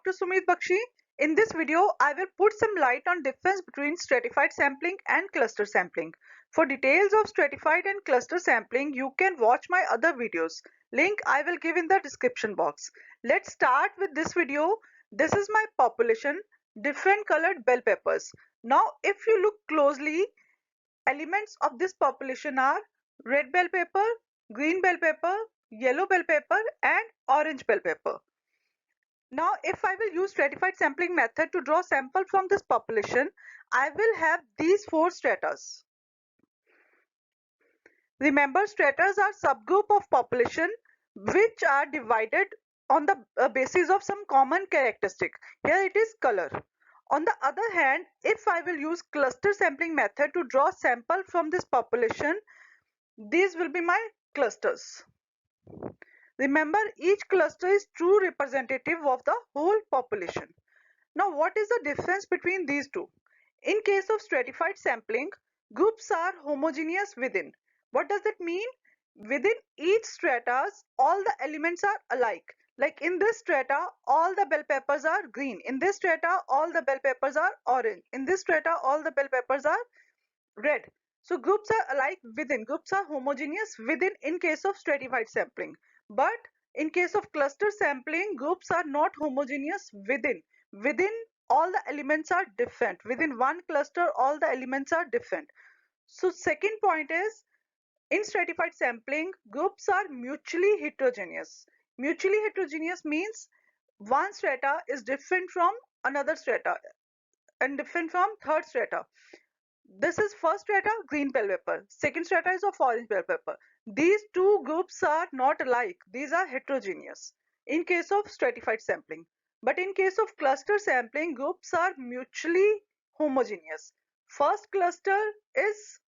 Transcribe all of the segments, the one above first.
Dr. Sumit Bakshi. In this video, I will put some light on difference between stratified sampling and cluster sampling. For details of stratified and cluster sampling, you can watch my other videos. Link I will give in the description box. Let's start with this video. This is my population, different colored bell peppers. Now, if you look closely, elements of this population are red bell pepper, green bell pepper, yellow bell pepper, and orange bell pepper. Now, if I will use stratified sampling method to draw sample from this population, I will have these four stratas. Remember, stratas are subgroup of population which are divided on the basis of some common characteristic. Here it is color. On the other hand, if I will use cluster sampling method to draw sample from this population, these will be my clusters. Remember, each cluster is true representative of the whole population. Now, what is the difference between these two? In case of stratified sampling, groups are homogeneous within. What does that mean? Within each stratas, all the elements are alike. Like in this strata, all the bell peppers are green. In this strata, all the bell peppers are orange. In this strata, all the bell peppers are red. So groups are alike within. Groups are homogeneous within in case of stratified sampling. But in case of cluster sampling, groups are not homogeneous within. Within, all the elements are different. Within one cluster, all the elements are different. So second point is, in stratified sampling, groups are mutually heterogeneous. Mutually heterogeneous means one strata is different from another strata and different from third strata. This is first strata, green bell pepper. Second strata is of orange bell pepper. These two groups are not alike. These are heterogeneous in case of stratified sampling. But in case of cluster sampling, groups are mutually homogeneous. First cluster is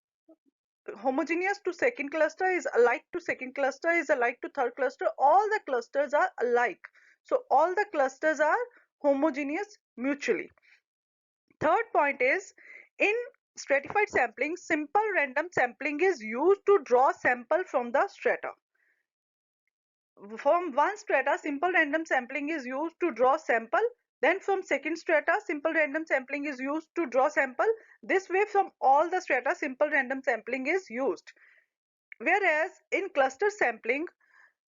homogeneous to second cluster, is alike to second cluster, is alike to third cluster. All the clusters are alike. So all the clusters are homogeneous mutually. Third point is, in stratified sampling, simple random sampling is used to draw sample from the strata. From one strata, simple random sampling is used to draw sample. Then from second strata, simple random sampling is used to draw sample. This way, from all the strata, simple random sampling is used. Whereas in cluster sampling,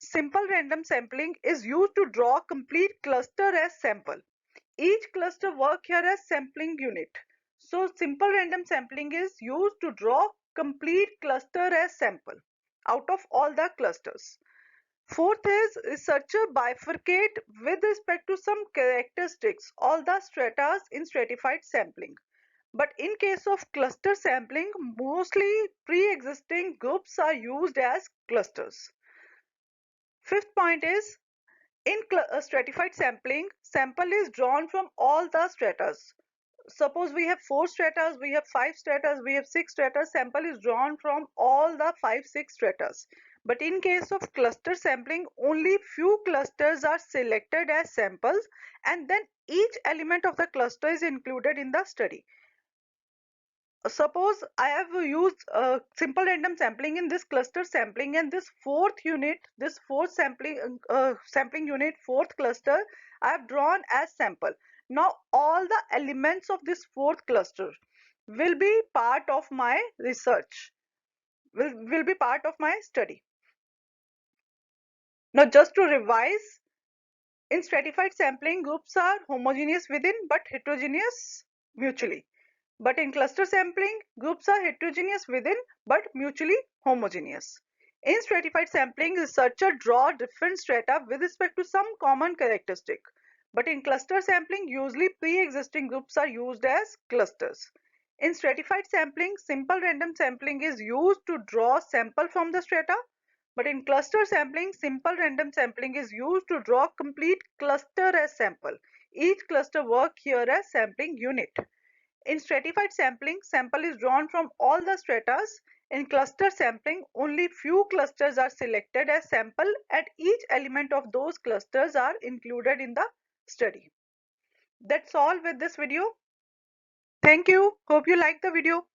simple random sampling is used to draw complete cluster as sample. Each cluster work here as sampling unit. So simple random sampling is used to draw complete cluster as sample out of all the clusters. Fourth is, researcher bifurcate with respect to some characteristics all the stratas in stratified sampling. But in case of cluster sampling, mostly pre-existing groups are used as clusters. Fifth point is, in stratified sampling, sample is drawn from all the stratas. Suppose we have 4 stratas, we have 5 stratas, we have 6 stratas, sample is drawn from all the 5-6 stratas. But in case of cluster sampling, only few clusters are selected as samples, and then each element of the cluster is included in the study. Suppose I have used simple random sampling in this cluster sampling, and this fourth unit, this fourth sampling unit, fourth cluster, I have drawn as sample. Now all the elements of this fourth cluster will be part of my research, will be part of my study. Now just to revise, in stratified sampling, groups are homogeneous within but heterogeneous mutually. But in cluster sampling, groups are heterogeneous within but mutually homogeneous. In stratified sampling, researchers draw different strata with respect to some common characteristic. But in cluster sampling, usually pre-existing groups are used as clusters. In stratified sampling, simple random sampling is used to draw sample from the strata. But in cluster sampling, simple random sampling is used to draw complete cluster as sample. Each cluster work here as sampling unit. In stratified sampling, sample is drawn from all the stratas. In cluster sampling, only few clusters are selected as sample, and each element of those clusters are included in the study. That's all with this video. Thank you. Hope you liked the video.